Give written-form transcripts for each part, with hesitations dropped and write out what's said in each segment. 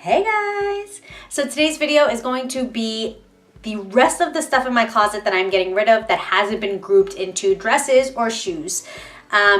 Hey guys! So today's video is going to be the rest of the stuff in my closet that I'm getting rid of that hasn't been grouped into dresses or shoes.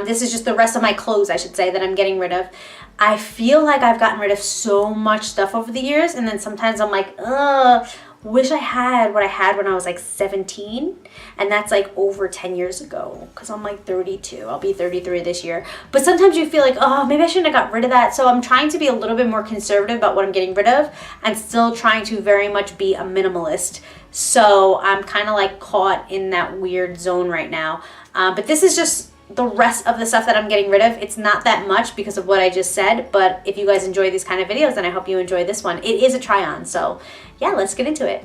This is just the rest of my clothes, I should say, that I'm getting rid of. I feel like I've gotten rid of so much stuff over the years, and then sometimes I'm like, ugh, wish I had what I had when I was like 17, and that's like over 10 years ago because I'm like 32. I'll be 33 this year. But sometimes you feel like, oh, maybe I shouldn't have got rid of that. So I'm trying to be a little bit more conservative about what I'm getting rid of and still trying to very much be a minimalist. So I'm kind of like caught in that weird zone right now. But this is just the rest of the stuff that I'm getting rid of. It's not that much because of what I just said, but if you guys enjoy these kind of videos, then I hope you enjoy this one. It is a try on, so yeah, let's get into it.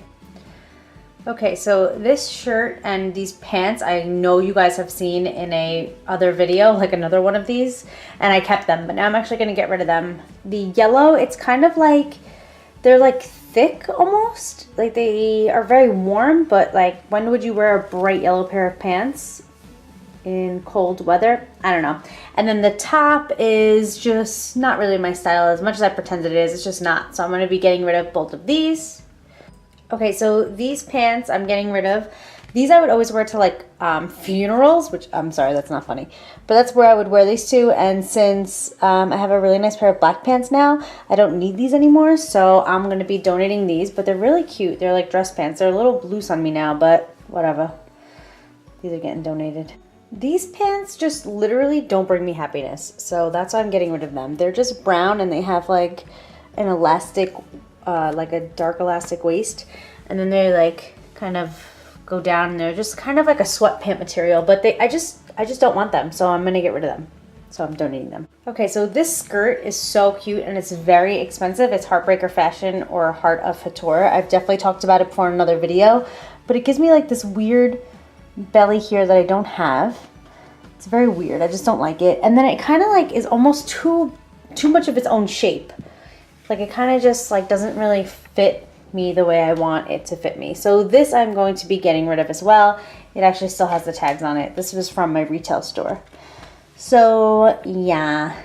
Okay, so this shirt and these pants, I know you guys have seen in a other video, like another one of these, and I kept them, but now I'm actually gonna get rid of them. The yellow, it's kind of like, they're like thick almost, like they are very warm, but like when would you wear a bright yellow pair of pants in cold weather? I don't know. And then the top is just not really my style as much as I pretend it is. It's just not. So I'm going to be getting rid of both of these. Okay, so these pants I'm getting rid of. These I would always wear to like funerals, which I'm sorry, that's not funny. But that's where I would wear these to. And since I have a really nice pair of black pants now, I don't need these anymore. So I'm going to be donating these, but they're really cute. They're like dress pants. They're a little loose on me now, but whatever. These are getting donated. These pants just literally don't bring me happiness, so that's why I'm getting rid of them. They're just brown and they have like an elastic, like a dark elastic waist, and then they like kind of go down and they're just kind of like a sweatpant material, but I just don't want them, so I'm gonna get rid of them. So I'm donating them. Okay, so this skirt is so cute and it's very expensive. It's Heartbreaker Fashion or Heart of Hator. I've definitely talked about it before in another video, but it gives me like this weird belly here that I don't have. It's very weird. I just don't like it. And then it kind of like is almost too much of its own shape. Like it kind of just like doesn't really fit me the way I want it to fit me. So this I'm going to be getting rid of as well. It actually still has the tags on it. This was from my retail store. So yeah,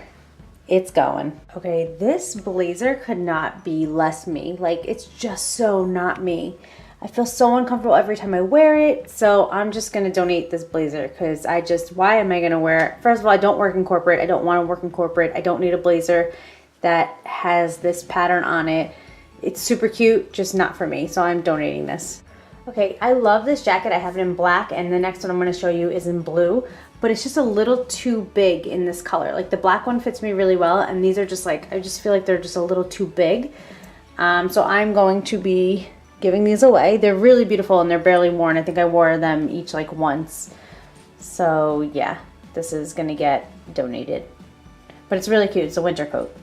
it's going. Okay, this blazer could not be less me. Like it's just so not me. I feel so uncomfortable every time I wear it, so I'm just going to donate this blazer because why am I going to wear it? First of all, I don't work in corporate. I don't want to work in corporate. I don't need a blazer that has this pattern on it. It's super cute, just not for me, so I'm donating this. Okay, I love this jacket. I have it in black, and the next one I'm going to show you is in blue, but it's just a little too big in this color. Like the black one fits me really well, and these are just like, I just feel like they're just a little too big. So I'm going to be giving these away. They're really beautiful and they're barely worn. I think I wore them each like once. So yeah, this is gonna get donated. But it's really cute. It's a winter coat.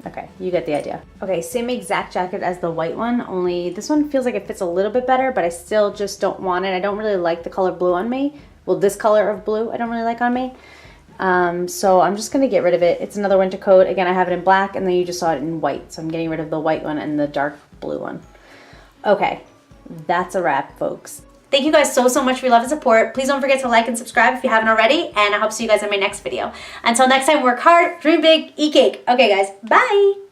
Okay, you get the idea. Okay, same exact jacket as the white one, only this one feels like it fits a little bit better, but I still just don't want it. I don't really like the color blue on me. Well, this color of blue I don't really like on me. So I'm just gonna get rid of it. It's another winter coat. Again, I have it in black and then you just saw it in white. So I'm getting rid of the white one and the dark blue one. Okay, that's a wrap, folks. Thank you guys so much for your love and support. Please don't forget to like and subscribe if you haven't already, and I hope to see you guys in my next video. Until next time, work hard, dream big, eat cake. Okay guys, bye!